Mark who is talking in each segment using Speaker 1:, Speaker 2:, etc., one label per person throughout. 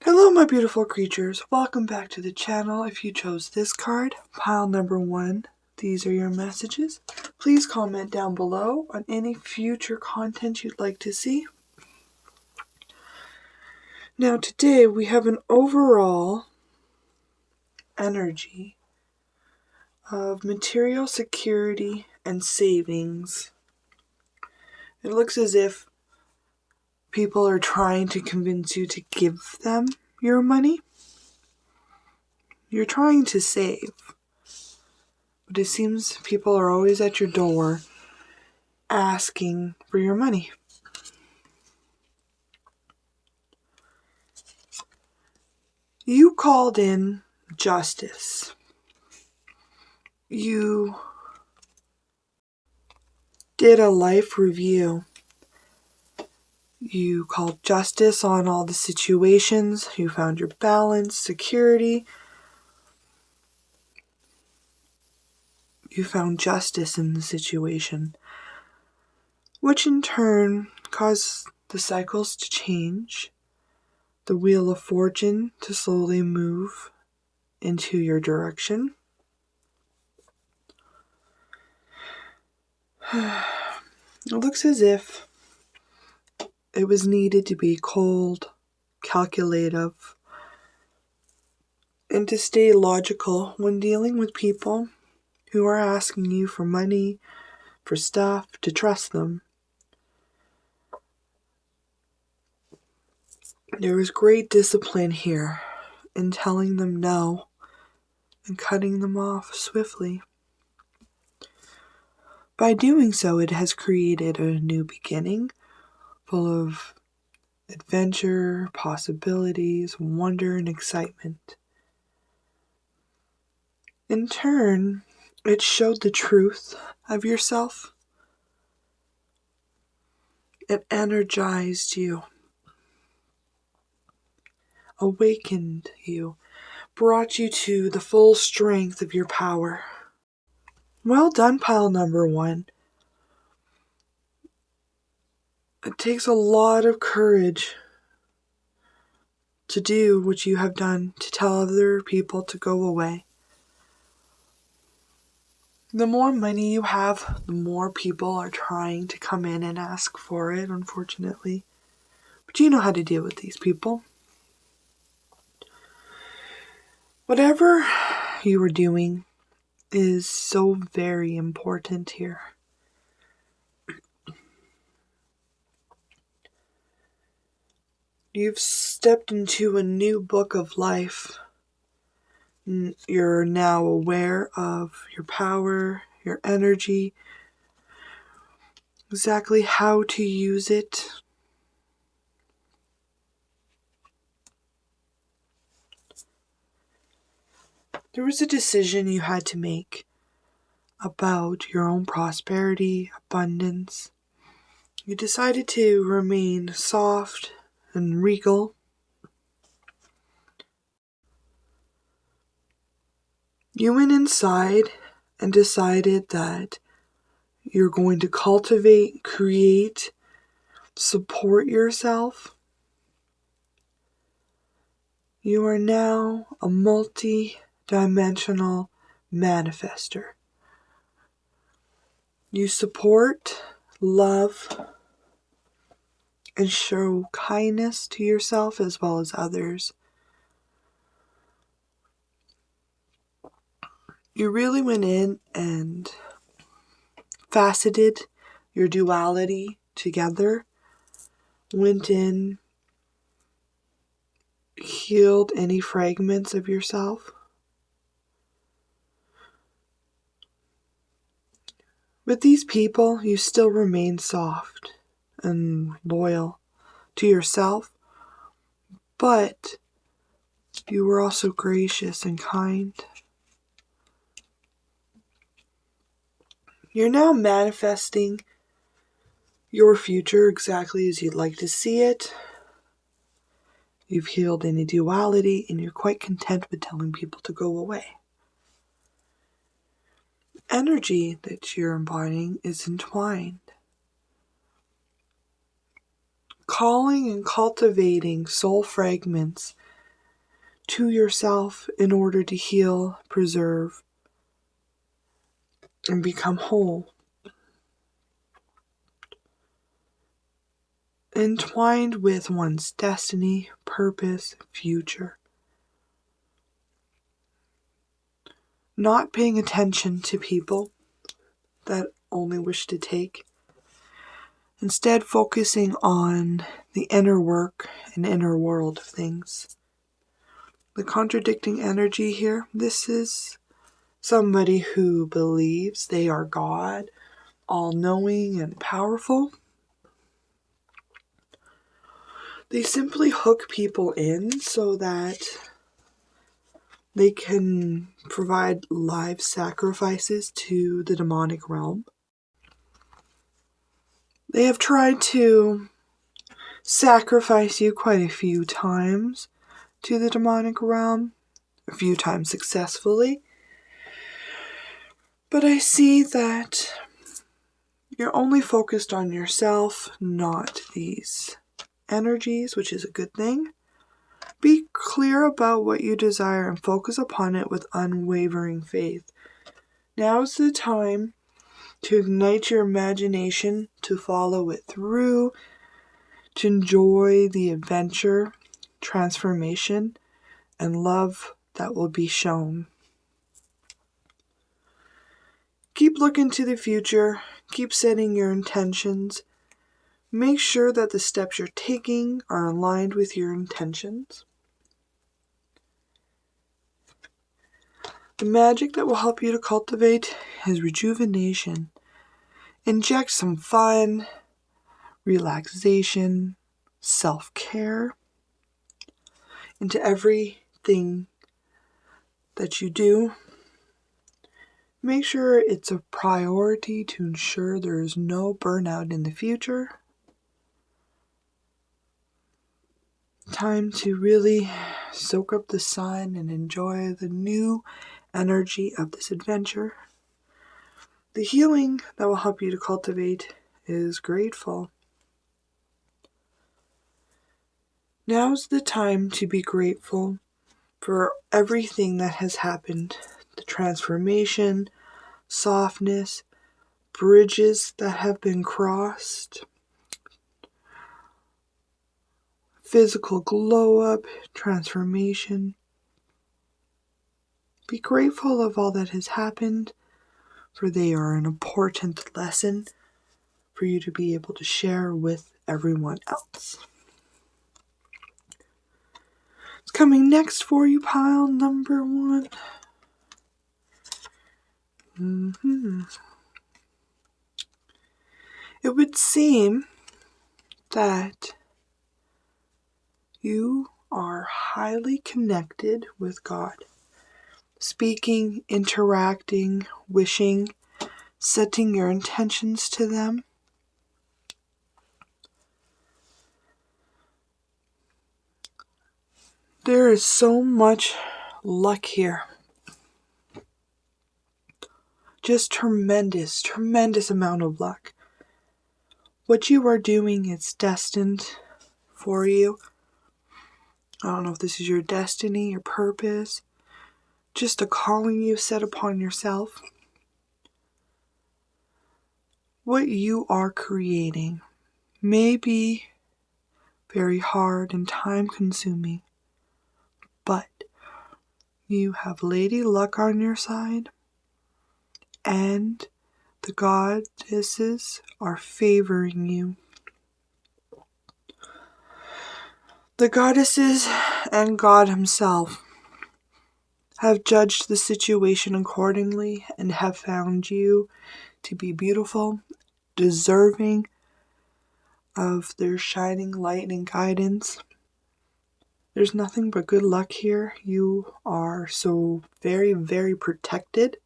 Speaker 1: Hello, my beautiful creatures. Welcome back to the channel. If you chose this card, pile number 1, these are your messages. Please comment down below on any future content you'd like to see. Now today we have an overall energy of material security and savings. It looks as if people are trying to convince you to give them your money. You're trying to save, but it seems people are always at your door asking for your money. You called in justice. You did a life review. You called justice on all the situations. You found your balance, security. You found justice in the situation, which in turn caused the cycles to change, the wheel of fortune to slowly move into your direction. It looks as if it was needed to be cold, calculative, and to stay logical when dealing with people who are asking you for money, for stuff, to trust them. There was great discipline here in telling them no and cutting them off swiftly. By doing so, it has created a new beginning full of adventure, possibilities, wonder, and excitement. In turn, it showed the truth of yourself. It energized you, awakened you, brought you to the full strength of your power. Well done, pile number 1. It takes a lot of courage to do what you have done, to tell other people to go away. The more money you have, the more people are trying to come in and ask for it, unfortunately. But you know how to deal with these people. Whatever you are doing is so very important here. You've stepped into a new book of life. You're now aware of your power, your energy, exactly how to use it. There was a decision you had to make about your own prosperity, abundance. You decided to remain soft and regal. You went inside and decided that you're going to cultivate, create, support yourself. You are now a multi-dimensional manifester. You support, love, and show kindness to yourself as well as others. You really went in and faceted your duality together, went in, healed any fragments of yourself. With these people, you still remain soft and loyal to yourself, but you were also gracious and kind. You're now manifesting your future exactly as you'd like to see it. You've healed any duality and you're quite content with telling people to go away. Energy that you're embodying is entwined. Calling and cultivating soul fragments to yourself in order to heal, preserve, and become whole. Entwined with one's destiny, purpose, future. Not paying attention to people that only wish to take. Instead, focusing on the inner work and inner world of things. The contradicting energy here, this is somebody who believes they are God, all-knowing and powerful. They simply hook people in so that they can provide live sacrifices to the demonic realm. They have tried to sacrifice you quite a few times to the demonic realm, a few times successfully. But I see that you're only focused on yourself, not these energies, which is a good thing. Be clear about what you desire and focus upon it with unwavering faith. Now's the time to ignite your imagination, to follow it through, to enjoy the adventure, transformation, and love that will be shown. Keep looking to the future, keep setting your intentions. Make sure that the steps you're taking are aligned with your intentions. The magic that will help you to cultivate is rejuvenation. Inject some fun, relaxation, self-care into everything that you do. Make sure it's a priority to ensure there is no burnout in the future. Time to really soak up the sun and enjoy the new energy of this adventure. The healing that will help you to cultivate is grateful. Now's the time to be grateful for everything that has happened. The transformation, softness, bridges that have been crossed, physical glow up, transformation. Be grateful of all that has happened, for they are an important lesson for you to be able to share with everyone else. It's coming next for you, pile number 1. It would seem that you are highly connected with God. Speaking, interacting, wishing, setting your intentions to them. There is so much luck here. Just tremendous amount of luck. What you are doing is destined for you. I don't know if this is your destiny, your purpose, just a calling you set upon yourself. What you are creating may be very hard and time-consuming, but you have Lady Luck on your side, and the goddesses are favoring you. The goddesses and God himself have judged the situation accordingly and have found you to be beautiful, deserving of their shining light and guidance. There's nothing but good luck here. You are so very, very protected.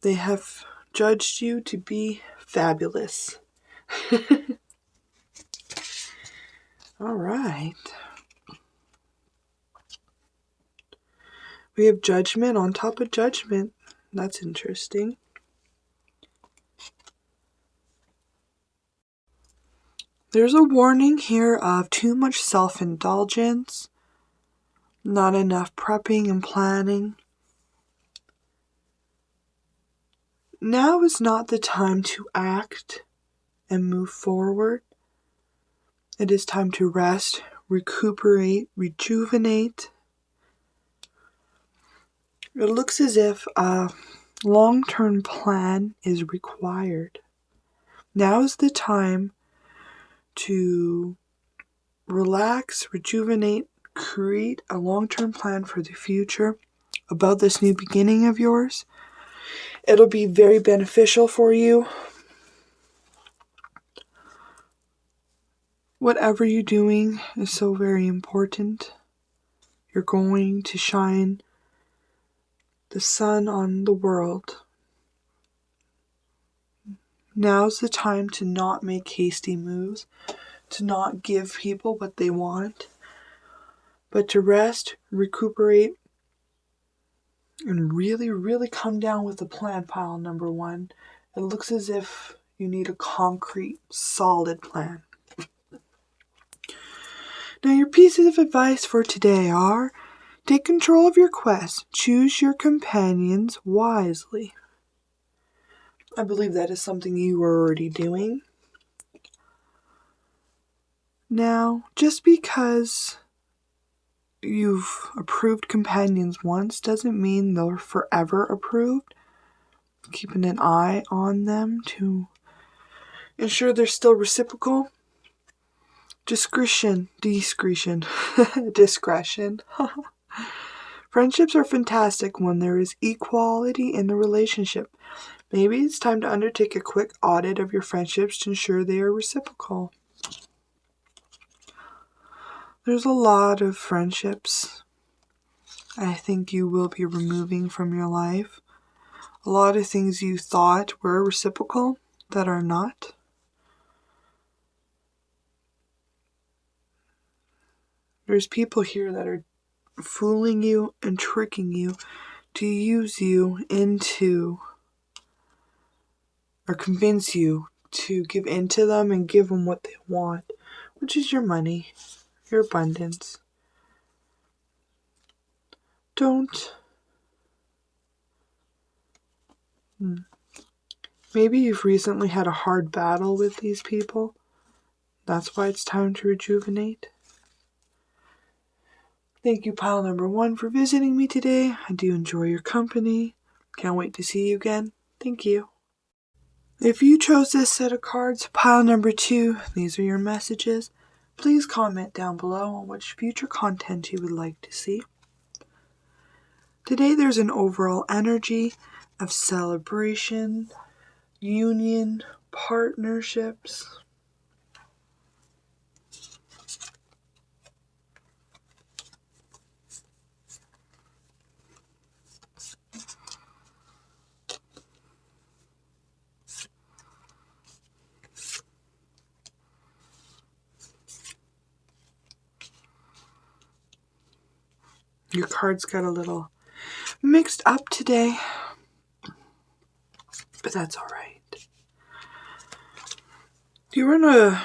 Speaker 1: They have judged you to be fabulous. All right. We have judgment on top of judgment. That's interesting. There's a warning here of too much self-indulgence, not enough prepping and planning. Now is not the time to act and move forward. It is time to rest, recuperate, rejuvenate. It looks as if a long-term plan is required. Now is the time to relax, rejuvenate, create a long-term plan for the future about this new beginning of yours. It'll be very beneficial for you. Whatever you're doing is so very important. You're going to shine the sun on the world. Now's the time to not make hasty moves, to not give people what they want, but to rest, recuperate, and really, really come down with the plan, pile number one. It looks as if you need a concrete, solid plan. Now, your pieces of advice for today are: take control of your quest. Choose your companions wisely. I believe that is something you are already doing. Now, just because you've approved companions once doesn't mean they're forever approved. Keeping an eye on them to ensure they're still reciprocal. Discretion. Friendships are fantastic when there is equality in the relationship. Maybe it's time to undertake a quick audit of your friendships to ensure they are reciprocal. There's a lot of friendships I think you will be removing from your life. A lot of things you thought were reciprocal that are not. There's people here that are fooling you and tricking you to use you into, or convince you to give in to them and give them what they want, which is your money, your abundance. Don't. Maybe you've recently had a hard battle with these people. That's why it's time to rejuvenate. Thank you, pile number one, for visiting me today. I do enjoy your company. Can't wait to see you again. Thank you. If you chose this set of cards, pile number two, these are your messages. Please comment down below on which future content you would like to see. Today there's an overall energy of celebration, union, partnerships. Your cards got a little mixed up today, but that's all right. You're in a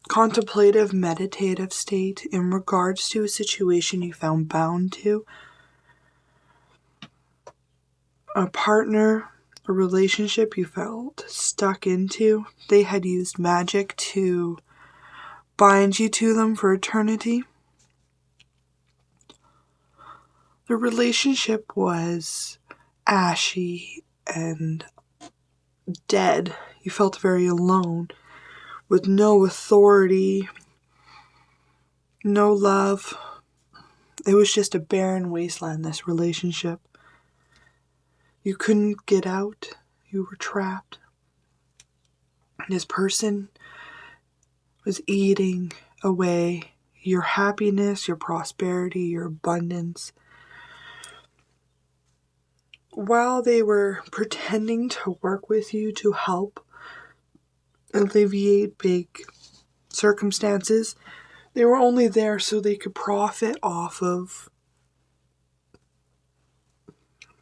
Speaker 1: contemplative, meditative state in regards to a situation you found bound to. A partner, a relationship you felt stuck into. They had used magic to bind you to them for eternity. The relationship was ashy and dead. You felt very alone, with no authority, no love. It was just a barren wasteland, this relationship. You couldn't get out. You were trapped. This person was eating away your happiness, your prosperity, your abundance. While they were pretending to work with you to help alleviate big circumstances, they were only there so they could profit off of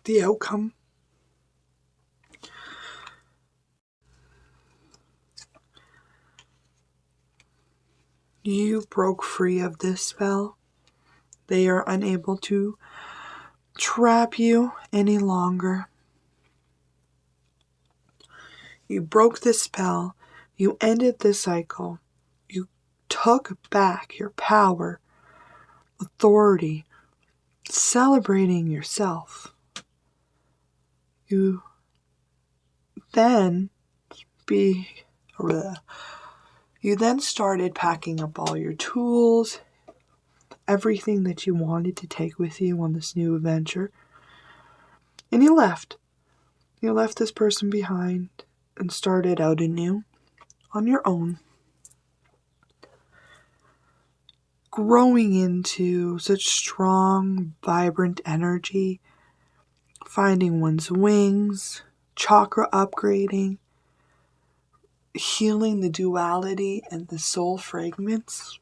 Speaker 1: the outcome. You broke free of this spell. They are unable to trap you any longer. You broke this spell. You ended this cycle. You took back your power, authority, celebrating yourself. You then started packing up all your tools, everything that you wanted to take with you on this new adventure, and you left. You left this person behind and started out anew on your own, growing into such strong, vibrant energy, finding one's wings, chakra upgrading, healing the duality and the soul fragments,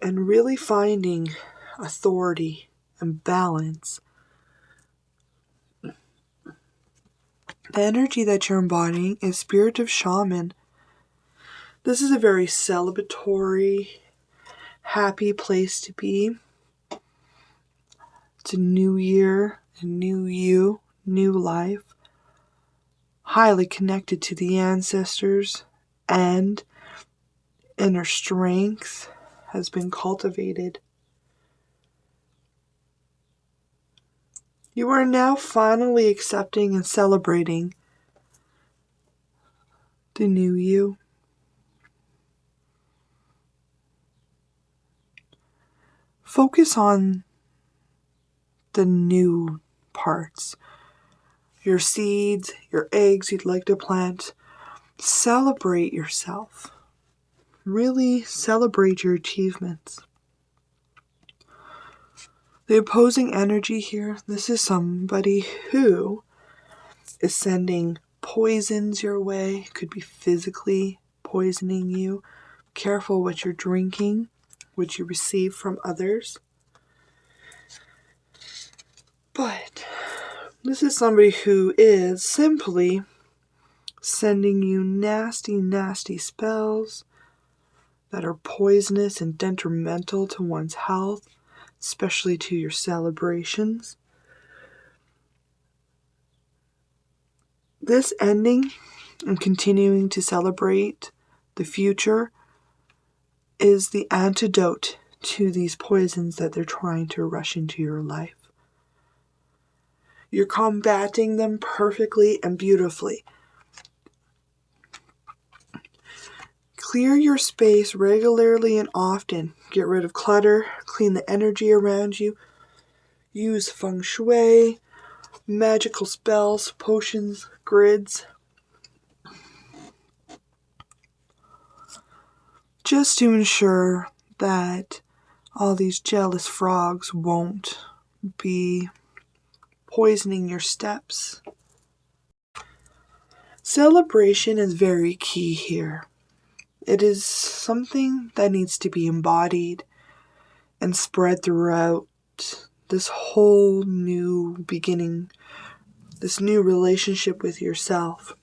Speaker 1: and really finding authority and balance. The energy that you're embodying is Spirit of Shaman. This is a very celebratory, happy place to be. It's a new year, a new you, new life. Highly connected to the ancestors, and inner strength has been cultivated. You are now finally accepting and celebrating the new you. Focus on the new parts. Your seeds, your eggs you'd like to plant. Celebrate yourself. Really celebrate your achievements. The opposing energy here, this is somebody who is sending poisons your way, could be physically poisoning you. Careful what you're drinking, what you receive from others. But this is somebody who is simply sending you nasty, nasty spells that are poisonous and detrimental to one's health, especially to your celebrations. This ending and continuing to celebrate the future is the antidote to these poisons that they're trying to rush into your life. You're combating them perfectly and beautifully. Clear your space regularly and often. Get rid of clutter, clean the energy around you. Use feng shui, magical spells, potions, grids. Just to ensure that all these jealous frogs won't be poisoning your steps. Celebration is very key here. It is something that needs to be embodied and spread throughout this whole new beginning, this new relationship with yourself.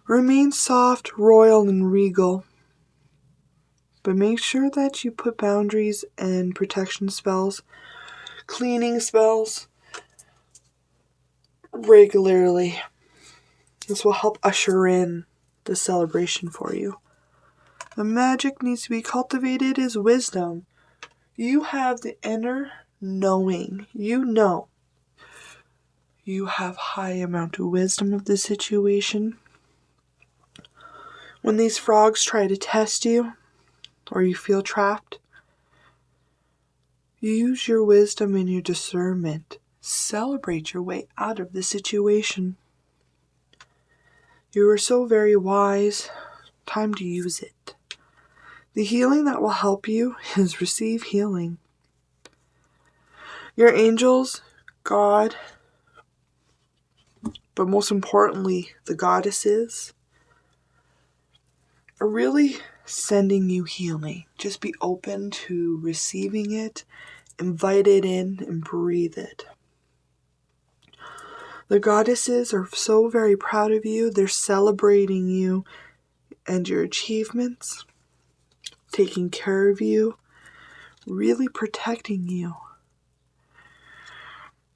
Speaker 1: Remain soft, royal, and regal, but make sure that you put boundaries and protection spells, cleaning spells regularly. This will help usher in the celebration for you. The magic needs to be cultivated is wisdom. You have the inner knowing. You know. You have high amount of wisdom of the situation. When these frogs try to test you, or you feel trapped, use your wisdom and your discernment. Celebrate your way out of the situation. You are so very wise. Time to use it. The healing that will help you is receive healing. Your angels, God, but most importantly, the goddesses, are really sending you healing. Just be open to receiving it, invite it in, and breathe it. The goddesses are so very proud of you. They're celebrating you and your achievements, taking care of you, really protecting you.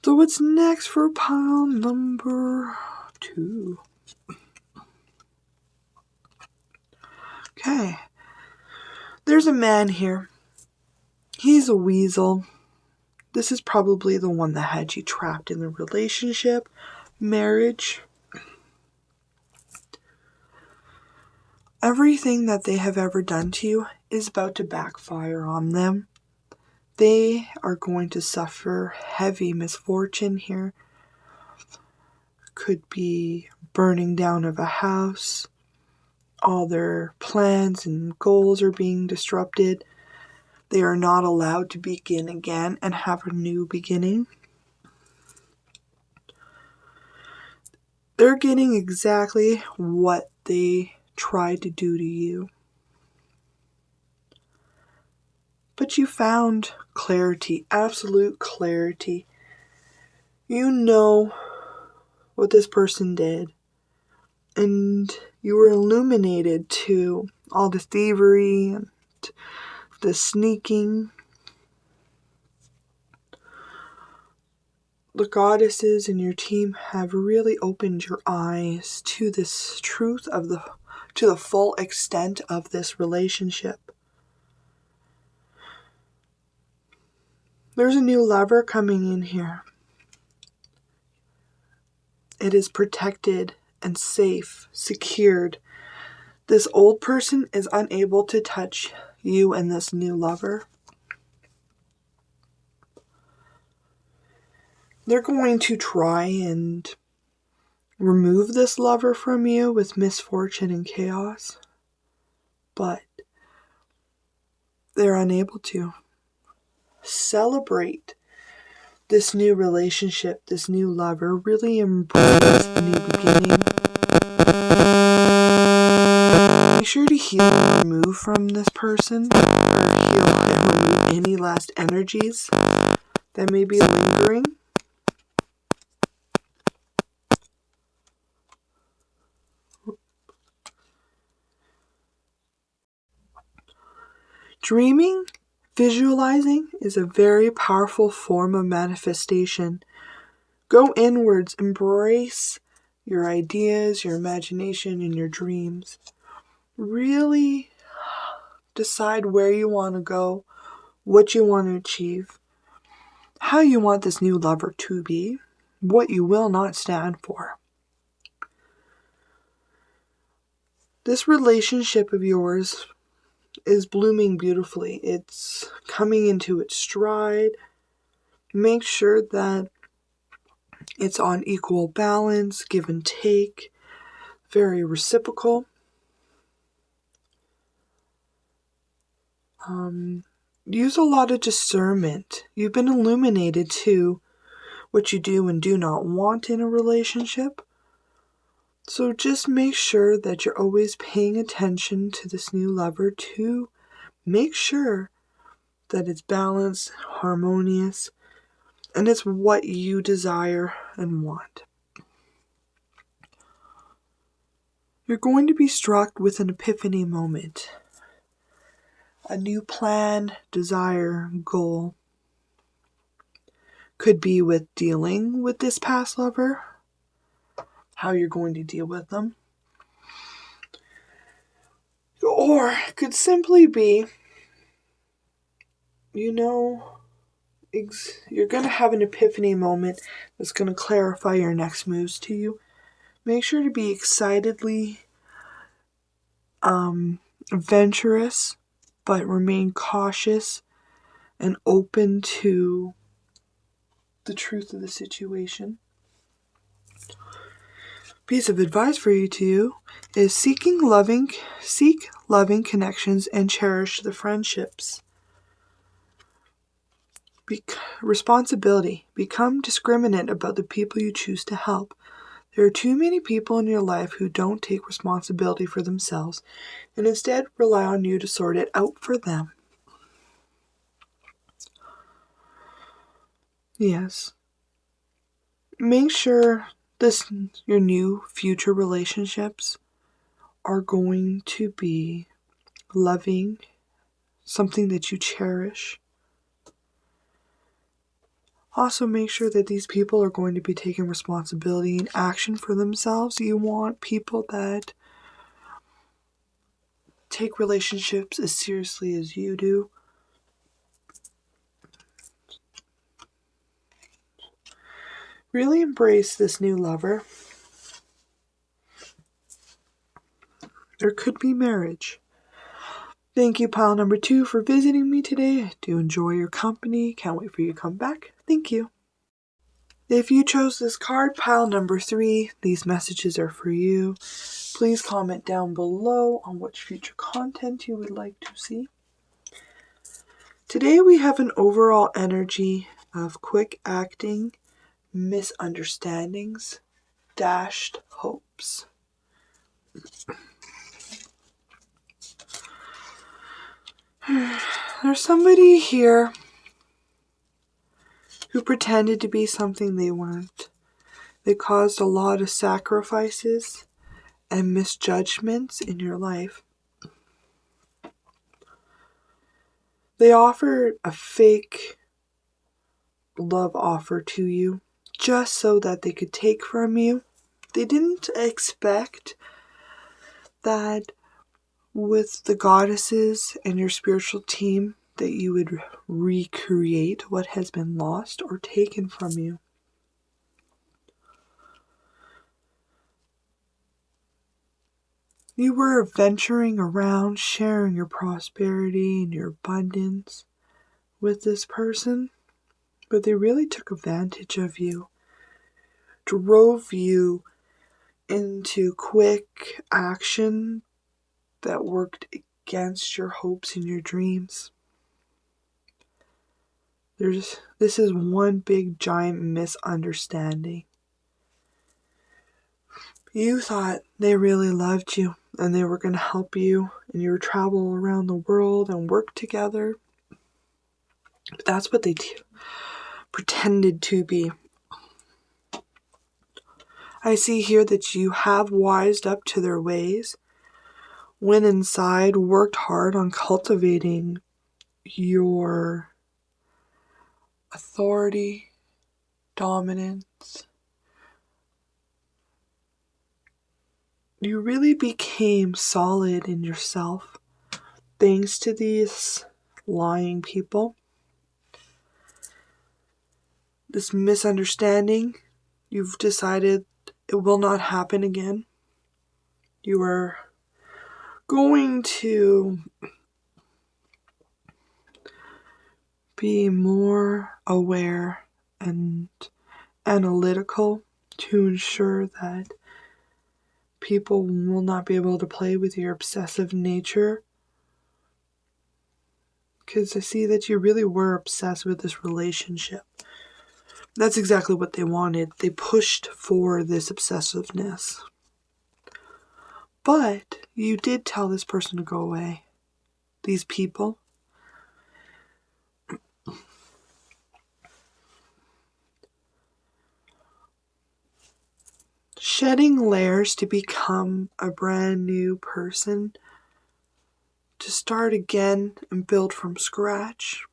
Speaker 1: So what's next for pile number 2? Okay. There's a man here. He's a weasel. This is probably the one that had you trapped in the relationship, marriage. Everything that they have ever done to you is about to backfire on them. They are going to suffer heavy misfortune here. Could be burning down of a house. All their plans and goals are being disrupted. They are not allowed to begin again and have a new beginning. They're getting exactly what they tried to do to you. But you found clarity, absolute clarity. You know what this person did. And you were illuminated to all the thievery and the sneaking. The goddesses in your team have really opened your eyes to this truth to the full extent of this relationship. There's a new lover coming in here. It is protected and safe, secured. This old person is unable to touch you and this new lover. They're going to try and remove this lover from you with misfortune and chaos, but they're unable to. Celebrate this new relationship, this new lover. Really embrace the new beginning. Make sure to heal and remove from this person, or heal and remove any last energies that may be lingering. Dreaming, visualizing is a very powerful form of manifestation. Go inwards, embrace your ideas, your imagination, and your dreams. Really decide where you want to go, what you want to achieve, how you want this new lover to be, what you will not stand for. This relationship of yours is blooming beautifully. It's coming into its stride. Make sure that it's on equal balance, give and take, very reciprocal. Use a lot of discernment. You've been illuminated to what you do and do not want in a relationship. So just make sure that you're always paying attention to this new lover to make sure that it's balanced, harmonious, and it's what you desire and want. You're going to be struck with an epiphany moment. A new plan, desire, goal. Could be with dealing with this past lover, how you're going to deal with them. Or it could simply be, you're going to have an epiphany moment that's going to clarify your next moves to you. Make sure to be excitedly adventurous, but remain cautious and open to the truth of the situation. Piece of advice for you two is seek loving connections and cherish the friendships. Responsibility. Become discriminate about the people you choose to help. There are too many people in your life who don't take responsibility for themselves and instead rely on you to sort it out for them. Yes. Make sure your new future relationships are going to be loving, something that you cherish. Also, make sure that these people are going to be taking responsibility and action for themselves. You want people that take relationships as seriously as you do. Really embrace this new lover. There could be marriage. Thank you, pile number 2, for visiting me today. I do enjoy your company. Can't wait for you to come back. Thank you. If you chose this card, pile number 3, these messages are for you. Please comment down below on which future content you would like to see. Today we have an overall energy of quick acting, misunderstandings, dashed hopes. There's somebody here who pretended to be something they weren't. They caused a lot of sacrifices and misjudgments in your life. They offered a fake love offer to you just so that they could take from you. They didn't expect that with the goddesses and your spiritual team that you would recreate what has been lost or taken from you. You were venturing around, sharing your prosperity and your abundance with this person, but they really took advantage of you, drove you into quick action that worked against your hopes and your dreams. This is one big giant misunderstanding. You thought they really loved you and they were going to help you in your travel around the world and work together. But that's what they pretended to be. I see here that you have wised up to their ways, went inside, worked hard on cultivating your authority, dominance. You really became solid in yourself thanks to these lying people. This misunderstanding, you've decided it will not happen again. You are going to be more aware and analytical to ensure that people will not be able to play with your obsessive nature. Because I see that you really were obsessed with this relationship. That's exactly what they wanted. They pushed for this obsessiveness. But you did tell this person to go away. These people. Shedding layers to become a brand new person. To start again and build from scratch.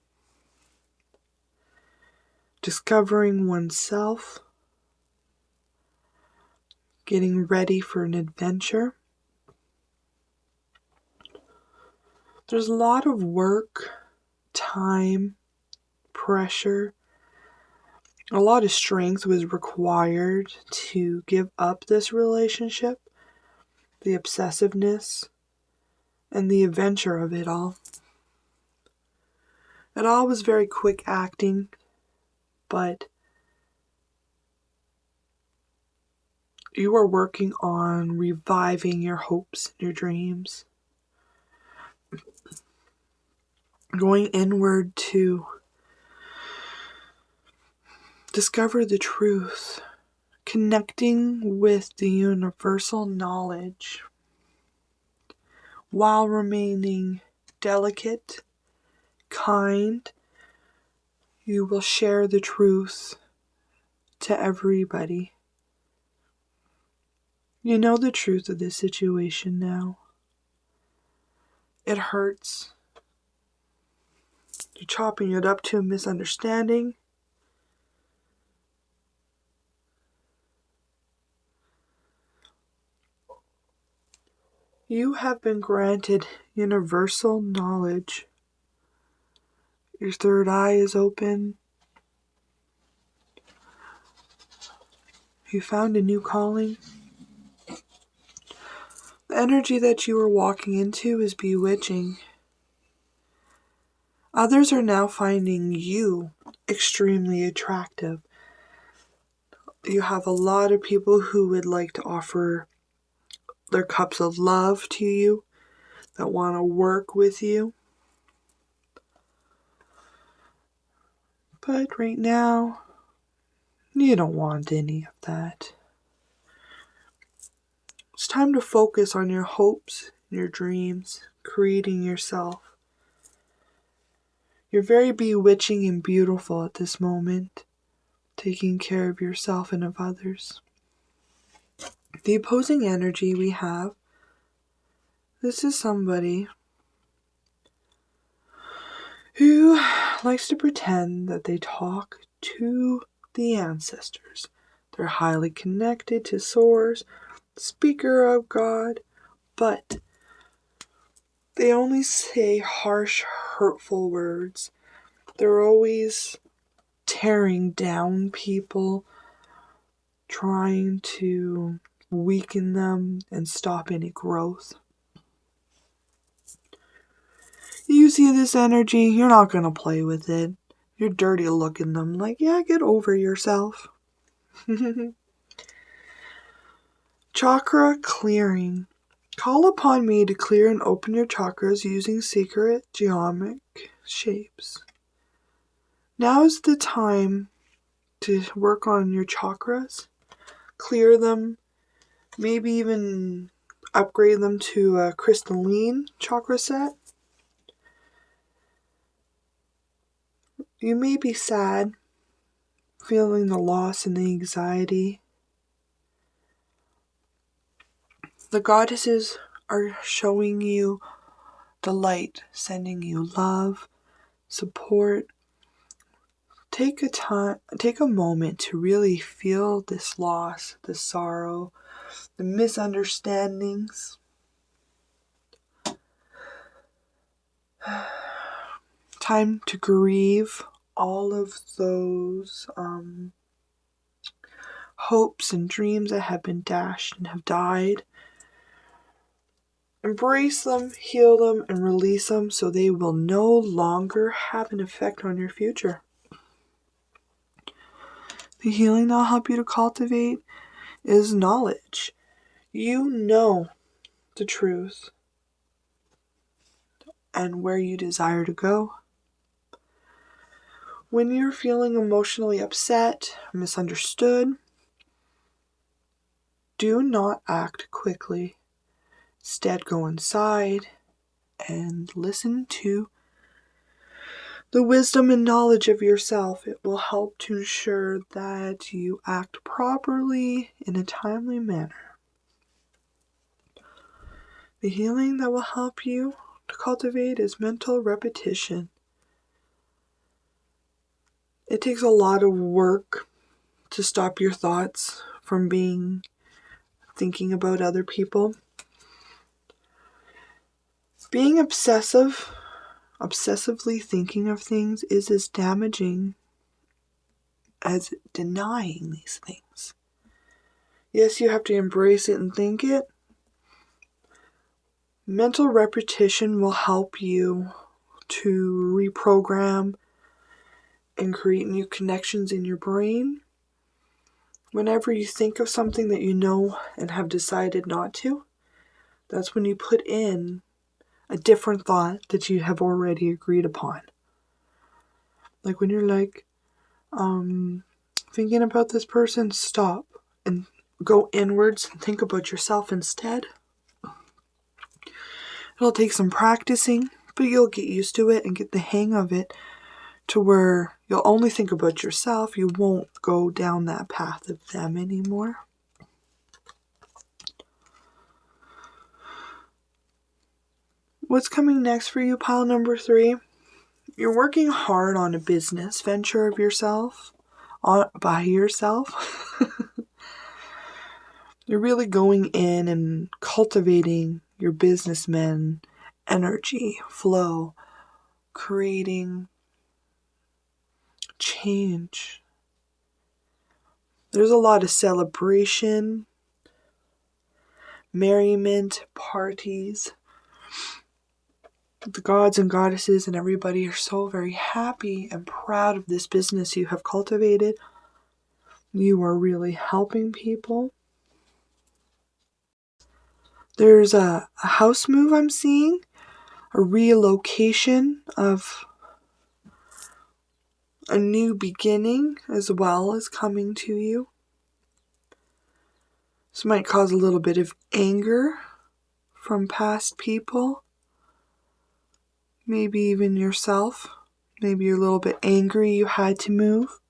Speaker 1: Discovering oneself. Getting ready for an adventure. There's a lot of work, time, pressure. A lot of strength was required to give up this relationship, the obsessiveness, and the adventure of it all. It all was very quick acting, but you are working on reviving your hopes and your dreams. Going inward to discover the truth, connecting with the universal knowledge while remaining delicate, kind. You will share the truth to everybody. You know the truth of this situation now. It hurts. You're chopping it up to a misunderstanding. You have been granted universal knowledge. Your third eye is open. You found a new calling. The energy that you are walking into is bewitching. Others are now finding you extremely attractive. You have a lot of people who would like to offer their cups of love to you, that want to work with you. But right now, you don't want any of that. It's time to focus on your hopes, your dreams, creating yourself. You're very bewitching and beautiful at this moment, taking care of yourself and of others. The opposing energy we have, this is somebody who likes to pretend that they talk to the ancestors. They're highly connected to Source, speaker of God, but they only say harsh, hurtful words. They're always tearing down people, trying to weaken them and stop any growth. You see this energy, you're not going to play with it. You're dirty looking them like, yeah, get over yourself. Chakra clearing. Call upon me to clear and open your chakras using secret geometric shapes. Now is the time to work on your chakras, clear them, maybe even upgrade them to a crystalline chakra set. You may be sad, feeling the loss and the anxiety. The goddesses are showing you the light, sending you love, support. Take a moment to really feel this loss, the sorrow, the misunderstandings. Time to grieve all of those hopes and dreams that have been dashed and have died. Embrace them, heal them, and release them so they will no longer have an effect on your future. The healing that will help you to cultivate is knowledge. You know the truth and where you desire to go. When you're feeling emotionally upset, misunderstood, do not act quickly. Instead, go inside and listen to the wisdom and knowledge of yourself. It will help to ensure that you act properly in a timely manner. The healing that will help you to cultivate is mental repetition. It takes a lot of work to stop your thoughts from thinking about other people. Being obsessively thinking of things is as damaging as denying these things. Yes, you have to embrace it and think it. Mental repetition will help you to reprogram and create new connections in your brain. Whenever you think of something that you know and have decided not to, that's when you put in a different thought that you have already agreed upon. Like when you're like, thinking about this person, stop and go inwards and think about yourself instead. It'll take some practicing, but you'll get used to it and get the hang of it to where you'll only think about yourself. You won't go down that path of them anymore. What's coming next for you, pile number 3? You're working hard on a business venture of yourself, by yourself. You're really going in and cultivating your businessman energy, flow, creating change. There's a lot of celebration, merriment, parties. The gods and goddesses and everybody are so very happy and proud of this business you have cultivated. You are really helping people. There's a house move I'm seeing, a relocation of a new beginning as well is coming to you. This might cause a little bit of anger from past people. Maybe even yourself. Maybe you're a little bit angry you had to move.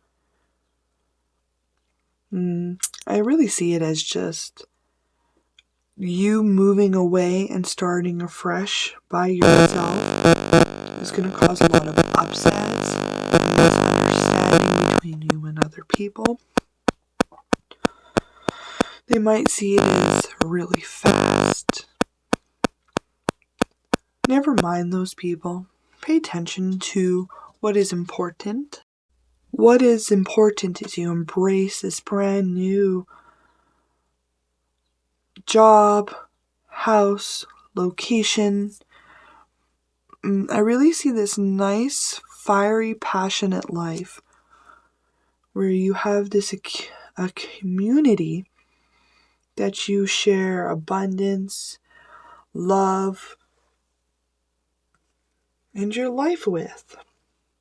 Speaker 1: I really see it as just you moving away and starting afresh by yourself. It's going to cause a lot of upsets, misunderstanding between you and other people. They might see it as really fast. Never mind those people. Pay attention to what is important. What is important is you embrace this brand new job, house, location. I really see this nice, fiery, passionate life where you have this a community that you share abundance, love, and your life with.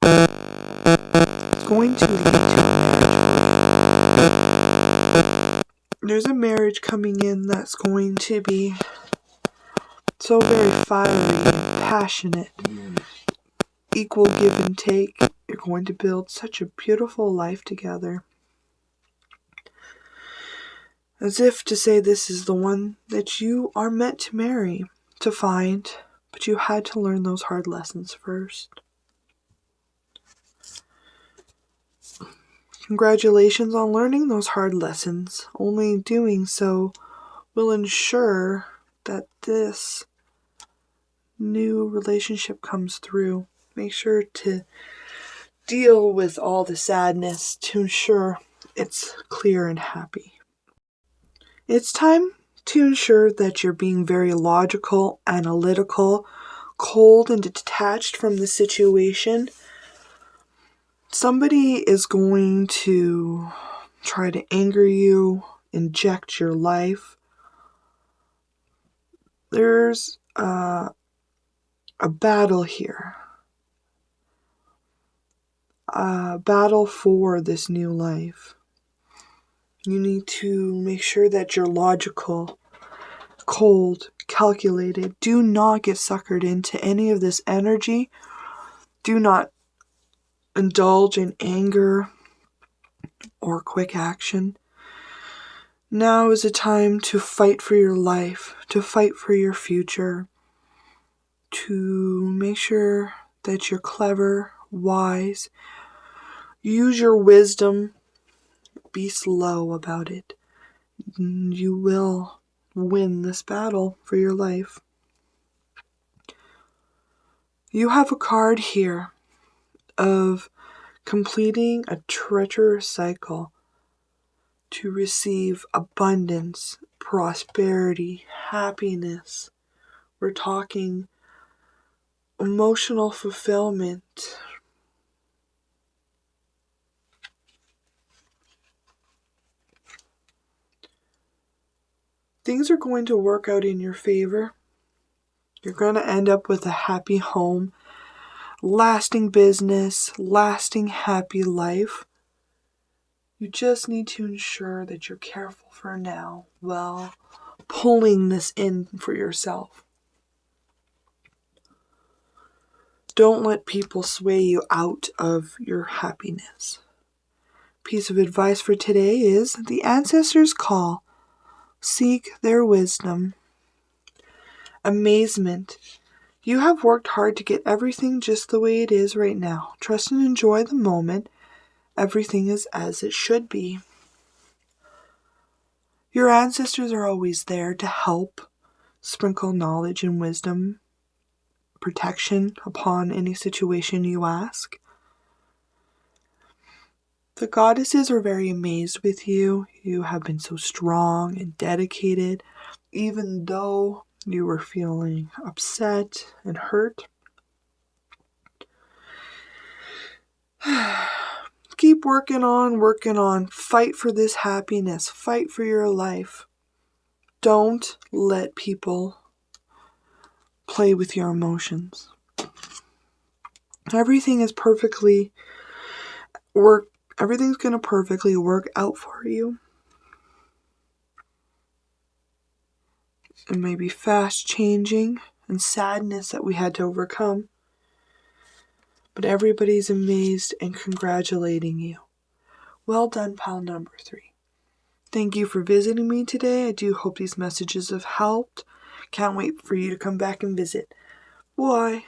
Speaker 1: It's going to lead to a marriage. There's a marriage coming in that's going to be so very fiery and passionate. Equal give and take. You're going to build such a beautiful life together. As if to say this is the one that you are meant to marry, to find, but you had to learn those hard lessons first. Congratulations on learning those hard lessons. Only doing so will ensure that this new relationship comes through. Make sure to deal with all the sadness to ensure it's clear and happy. It's time to ensure that you're being very logical, analytical, cold and detached from the situation. Somebody is going to try to anger you, inject your life. There's a battle here. A battle for this new life. You need to make sure that you're logical, cold, calculated. Do not get suckered into any of this energy. Do not indulge in anger or quick action. Now is a time to fight for your life, to fight for your future, to make sure that you're clever, wise. Use your wisdom. Be slow about it. You will win this battle for your life. You have a card here of completing a treacherous cycle to receive abundance, prosperity, happiness. We're talking emotional fulfillment. Things are going to work out in your favor. You're going to end up with a happy home, lasting business, lasting happy life. You just need to ensure that you're careful for now while pulling this in for yourself. Don't let people sway you out of your happiness. Piece of advice for today is the ancestors' call. Seek their wisdom. Amazement You have worked hard to get everything just the way it is right now. Trust and enjoy the moment. Everything is as it should be. Your ancestors are always there to help sprinkle knowledge and wisdom, protection upon any situation you ask. The goddesses are very amazed with you. You have been so strong and dedicated, even though you were feeling upset and hurt. Keep working on. Fight for this happiness. Fight for your life. Don't let people play with your emotions. Everything's going to perfectly work out for you. It may be fast changing and sadness that we had to overcome, but everybody's amazed and congratulating you. Well done, pal number 3. Thank you for visiting me today. I do hope these messages have helped. Can't wait for you to come back and visit. Bye.